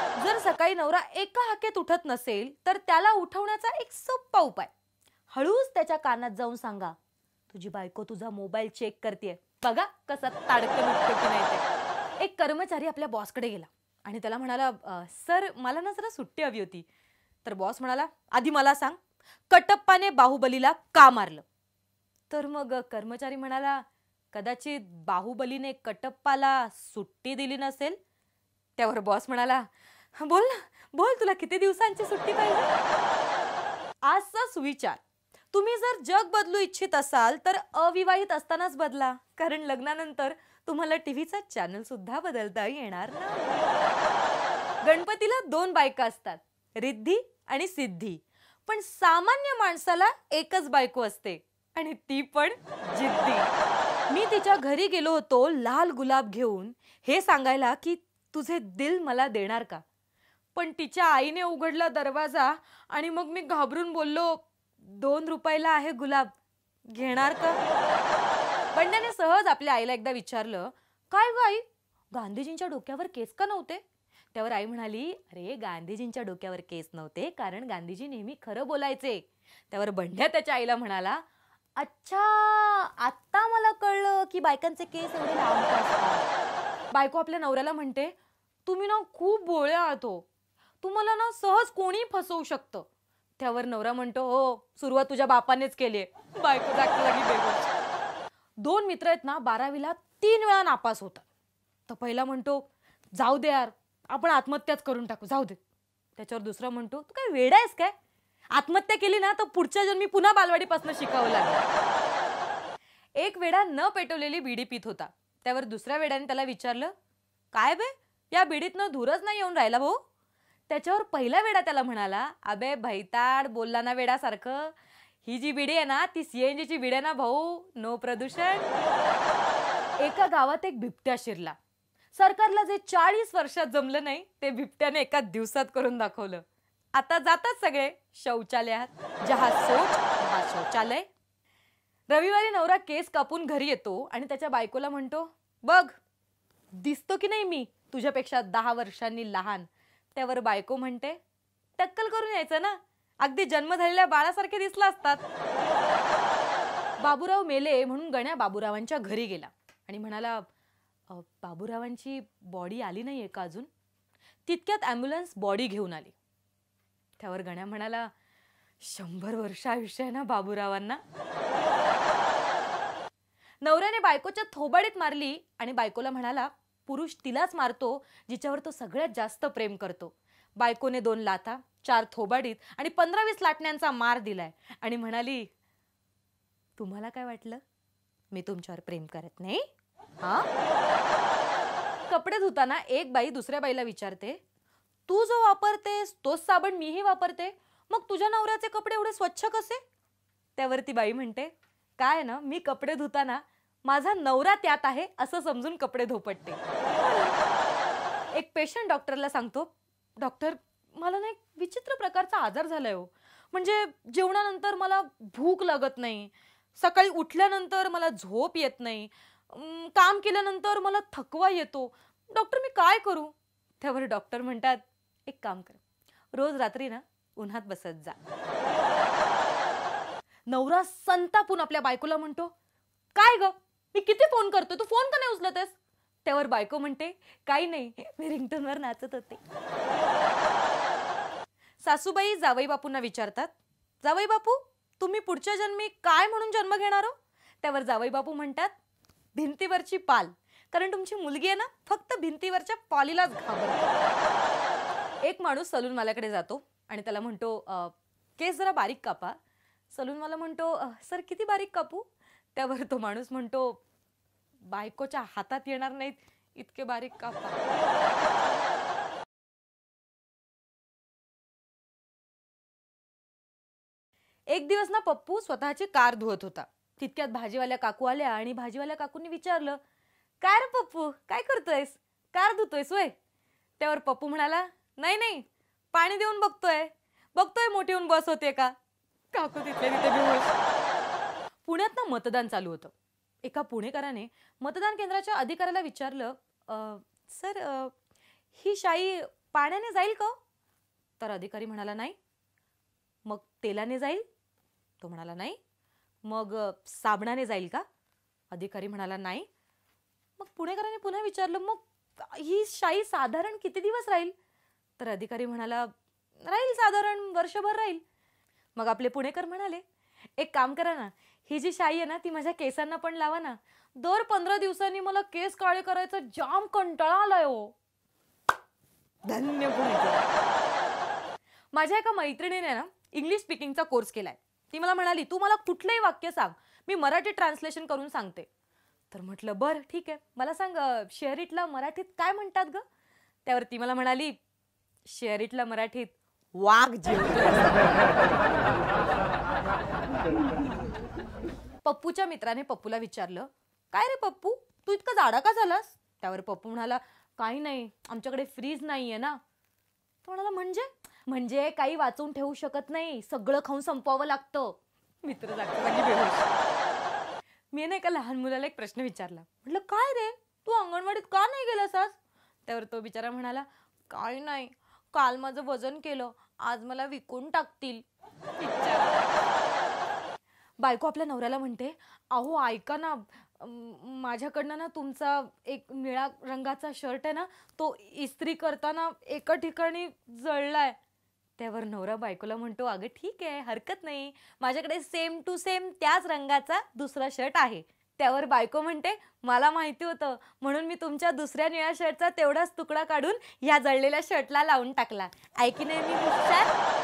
जर सकाळी नवरा एका हाकेत उठत नसेल तर त्याला उठवण्याचा एक सोपा उपाय. हळूच त्याच्या कानात जाऊन सांगा, तुझी बायको तुझा मोबाईल चेक करतेय, बघा कसा ताडकन उठतो की नाही ते. एक कर्मचारी आपल्या बॉसकडे गेला आणि त्याला म्हणाला, सर मला ना जरा सुट्टी हवी होती. तर बॉस म्हणाला, आधी मला सांग, कटप्पाने बाहुबलीला का मारलं? तर मग कर्मचारी म्हणाला, कदाचित बाहुबलीने कटप्पाला सुट्टी दिली नसेल. त्यावर बॉस म्हणाला, बोल ना, बोल तुला किती दिवसांची सुट्टी पाहिजे? आजचा सुविचार, तुम्ही जर जग बदलू इच्छित असाल तर अविवाहित असतानाच बदला, कारण लग्नानंतर तुम्हाला टीव्हीचा चॅनल सुद्धा बदलता येणार नाही. गणपतीला दोन बायका असतात, रिद्धी आणि सिद्धी. पण सामान्य माणसाला एकच बायको असते आणि ती पण जिद्दी. मी तिच्या घरी गेलो होतो लाल गुलाब घेऊन, हे सांगायला की तुझे दिल मला देणार का? पण तिच्या आईने उघडला दरवाजा आणि मग मी घाबरून बोललो, 2 रुपयाला आहे गुलाब, घेणार का? बंड्याने सहज आपल्या आईला एकदा विचारलं, काय ग आई, गांधीजींच्या डोक्यावर केस का नव्हते? त्यावर आई म्हणाली, अरे गांधीजींच्या डोक्यावर केस नव्हते कारण गांधीजी नेहमी खरं बोलायचे. त्यावर बंड्या त्याच्या आईला म्हणाला, अच्छा, आता मला कळलं की बायकांचे केस एवढे लांब का असतात. बायको आपल्या नवऱ्याला म्हणते, तुम्ही ना खूप भोळे आहात हो, तुम्हाला ना सहज कोणी फसवू शकतं. त्यावर नवरा म्हणतो, हो सुरुवात तुझ्या बापानेच केलीये. बायको जागच्या जागी बेहोश. दोन मित्र आहेत ना, 12वीला 3 वेळा नापास होतात. तर पहिला म्हणतो, जाऊ दे यार, आपण आत्महत्याच करून टाकू, जाऊ दे. त्याच्यावर दुसरा म्हणतो, तू काय वेडा आहेस काय? आत्महत्या केली ना तर पुढच्या जन्मी पुन्हा बालवाडीपासून शिकावं लागेल. एक वेडा न पेटवलेली बिडी पित होता. त्यावर दुसऱ्या वेड्याने त्याला विचारलं, काय बे, या बिडीतनं धूरच नाही येऊन राहिला भाऊ? त्याच्यावर पहिला वेडा त्याला म्हणाला, अबे भैताड, बोलला ना वेड्यासारखं, ही जी बिडी आहे ना ती CNG ची बिडी आहे ना भाऊ, नो प्रदूषण. एका गावात एक बिबट्या शिरला. सरकारला जे 40 वर्षात जमलं नाही ते बिबट्याने एका दिवसात करून दाखवलं. आता जातात सगळे शौचालयात, जहा सोच वहा शौचालय. रविवारी नवरा केस कापून घरी येतो आणि त्याच्या बायकोला म्हणतो, बघ दिसतो की नाही मी तुझ्यापेक्षा 10 वर्षांनी लहान? त्यावर बायको म्हणते, टक्कल करून यायचं ना, अगदी जन्म झालेल्या बाळासारखे दिसला असतात. बाबूराव मेले म्हणून गण्या बाबूरावांच्या घरी गेला आणि म्हणाला, बाबूरावांची बॉडी आली नाहीये का अजून? तितक्यात ॲम्ब्युलन्स बॉडी घेऊन आली. त्यावर गण्या म्हणाला, 100 वर्ष आयुष्य आहे ना बाबूरावांना. नवऱ्याने बायकोच्या थोबाडीत मारली आणि बायकोला म्हणाला, पुरुष तिलाच मारतो जिच्यावर तो सगळ्यात जास्त प्रेम करतो. बायकोने 2 लाथा, 4 थोबाडीत आणि 15-20 लाटण्यांचा मार दिलाय आणि म्हणाली, तुम्हाला काय वाटलं, मी तुमच्यावर प्रेम करत नाही? हा? कपडे धुताना एक बाई दुसऱ्या बाईला विचारते, तू जो वापरतेस तोच साबण मीही वापरते, मग तुझ्या नवऱ्याचे कपडे एवढे स्वच्छ कसे? त्यावर ती बाई म्हणते, काय ना, मी कपडे धुताना माझा नवरा त्यात आहे असं समजून कपडे धोपटते. एक पेशंट डॉक्टरला सांगतो, डॉक्टर मला ना एक विचित्र प्रकारचा आजार झालाय हो, म्हणजे जेवणानंतर मला भूक लागत नाही, सकाळी उठल्यानंतर मला झोप येत नाही, काम केल्यानंतर मला थकवा येतो, डॉक्टर मी काय करू? त्यावर डॉक्टर म्हणतात, एक काम कर, रोज रात्री ना उन्हात बसत जा. नवरा संतापून आपल्या बायकोला म्हणतो, काय ग, मी किती फोन करतो, तू फोन का नाही उचलतेस? त्यावर बायको म्हणते, काही नाही, मी रिंगटोनवर नाचत होते. सासूबाई जावई बापूंना विचारतात, जावई बापू तुम्ही पुढच्या जन्मी काय म्हणून जन्म घेणार हो? त्यावर जावई बापू म्हणतात, भिंतीवरची पाल, कारण तुमची मुलगी आहे ना फक्त भिंतीवरच्या पालीलाच घाबरते. एक माणूस सलून मालाकडे जातो आणि त्याला म्हणतो, केस जरा बारीक कापा. सलून मला म्हणतो, सर किती बारीक कापू? त्यावर तो माणूस म्हणतो, बायकोच्या हातात येणार नाहीत इतके बारीक कापा. एक दिवस ना पप्पू स्वतःची कार धुवत होता. तितक्यात भाजीवाल्या काकू आल्या आणि भाजीवाल्या काकूंनी विचारलं, काय रे पप्पू, काय करतोयस, कार धुतोयस वय? त्यावर पप्पू म्हणाला, नाही नाही, पाणी देऊन बघतोय, बघतोय मोठी होऊन बस होते का. काकू तिथले तिथे बेहोश. पुण्यात ना मतदान चालू होतं. एका पुणेकराने मतदान केंद्राच्या अधिकाऱ्याला विचारलं, सर ही शाई पाण्याने जाईल का? तर अधिकारी म्हणाला नाही. मग तेलाने जाईल? तो म्हणाला नाही. मग साबणाने जाईल का? अधिकारी म्हणाला नाही. मग पुणेकरांनी पुन्हा विचारलं, मग ही शाई साधारण किती दिवस राहील? तर अधिकारी म्हणाला, राहील साधारण वर्षभर राहील. मग आपले पुणेकर म्हणाले, एक काम करा ना, ही जी शाई आहे ना ती माझ्या केसांना पण लावा ना. दर 15 दिवसांनी मला केस काळे करायचा जाम कंटाळा आलाय हो. धन्य पुणेकर. माझ्या एका मैत्रिणीने ना इंग्लिश स्पीकिंगचा कोर्स केलाय. ती मला म्हणाली, तू मला कुठलंही वाक्य सांग, मी मराठी ट्रान्सलेशन करून सांगते. तर म्हटलं बरं ठीक आहे, मला सांग शेअर मराठीत काय म्हणतात ग? त्यावर ती मला म्हणाली, शेअर मराठीत वाघ जेवतोय. पप्पूच्या मित्राने पप्पूला विचारलं, काय रे पप्पू, तू इतका जाडा का झालास? त्यावर पप्पू म्हणाला, काही नाही, आमच्याकडे फ्रीज नाहीये ना. तो म्हणाला, म्हणजे काही वाचून ठेवू शकत नाही, सगळं खाऊन संपवावं लागतं. मित्र जागची बेहोश. मी ना एका लहान मुलाला एक प्रश्न विचारला. म्हटलं, काय रे, तू अंगणवाडीत का नाही गेलास आज? त्यावर तो बिचारा म्हणाला, काय नाही, काल माझं वजन केलं, आज मला विकून टाकतील. बायको आपल्या नवऱ्याला म्हणते, अहो ऐका ना, माझ्याकडनं ना तुमचा एक निळा रंगाचा शर्ट आहे ना, तो इस्त्री करताना एका ठिकाणी जळलाय. त्यावर नवरा बायकोला म्हणतो, अगं ठीक आहे, हरकत नाही, माझ्याकडे सेम टू सेम त्याच रंगाचा दुसरा शर्ट आहे. त्यावर बायको म्हणते, मला माहिती होतं, म्हणून मी तुमच्या दुसऱ्या निळ्या शर्टचा तेवढाच तुकडा काढून ह्या जळलेल्या शर्टला लावून टाकला. ऐकी नाही मी हुशार?